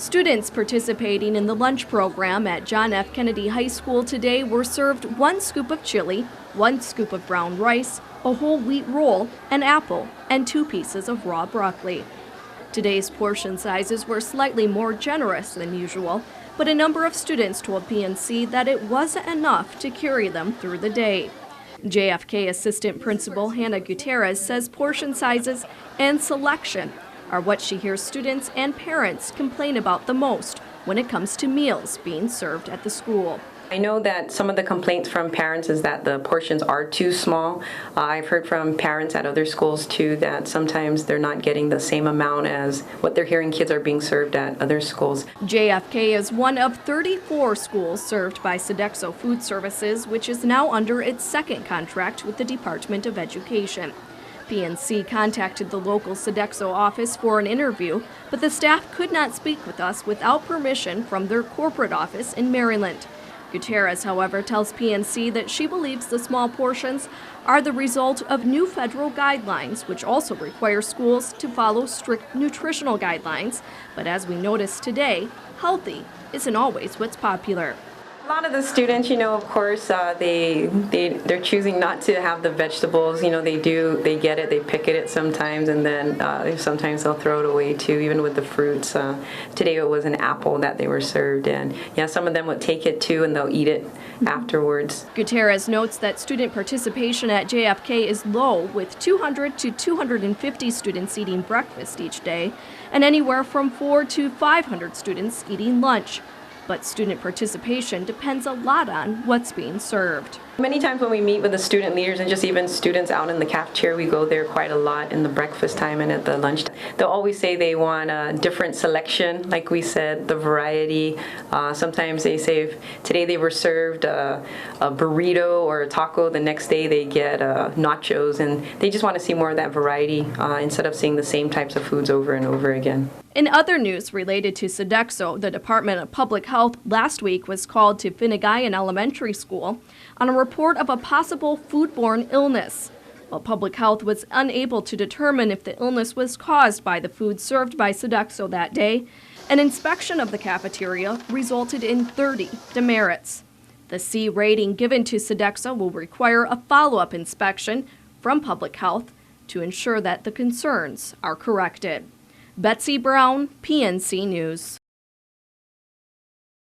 Students participating in the lunch program at John F. Kennedy High School today were served 1 scoop of chili, 1 scoop of brown rice, a whole wheat roll, an apple, and 2 pieces of raw broccoli. Today's portion sizes were slightly more generous than usual, but a number of students told PNC that it wasn't enough to carry them through the day. JFK Assistant Principal Hannah Gutierrez says portion sizes and selection are what she hears students and parents complain about the most when it comes to meals being served at the school. I know that some of the complaints from parents is that the portions are too small. I've heard from parents at other schools too that sometimes they're not getting the same amount as what they're hearing kids are being served at other schools. JFK is one of 34 schools served by Sodexo Food Services, which is now under its second contract with the Department of Education. PNC contacted the local Sodexo office for an interview, but the staff could not speak with us without permission from their corporate office in Maryland. Gutierrez, however, tells PNC that she believes the small portions are the result of new federal guidelines, which also require schools to follow strict nutritional guidelines. But as we noticed today, healthy isn't always what's popular. A lot of the students, of course, they're choosing not to have the vegetables. They get it, they pick at it sometimes, and then sometimes they'll throw it away too, even with the fruits. Today it was an apple that they were served, and some of them would take it too, and they'll eat it afterwards. Gutierrez notes that student participation at JFK is low, with 200 to 250 students eating breakfast each day, and anywhere from 400 to 500 students eating lunch. But student participation depends a lot on what's being served. Many times when we meet with the student leaders and just even students out in the cafeteria, we go there quite a lot in the breakfast time and at the lunch. They'll always say they want a different selection, like we said, the variety. Sometimes they say if today they were served a burrito or a taco, the next day they get nachos, and they just want to see more of that variety instead of seeing the same types of foods over and over again. In other news related to Sodexo, the Department of Public Health last week was called to Finneguyan Elementary School on a report of a possible foodborne illness. While Public Health was unable to determine if the illness was caused by the food served by Sodexo that day, an inspection of the cafeteria resulted in 30 demerits. The C rating given to Sodexo will require a follow-up inspection from Public Health to ensure that the concerns are corrected. Betsy Brown, PNC News.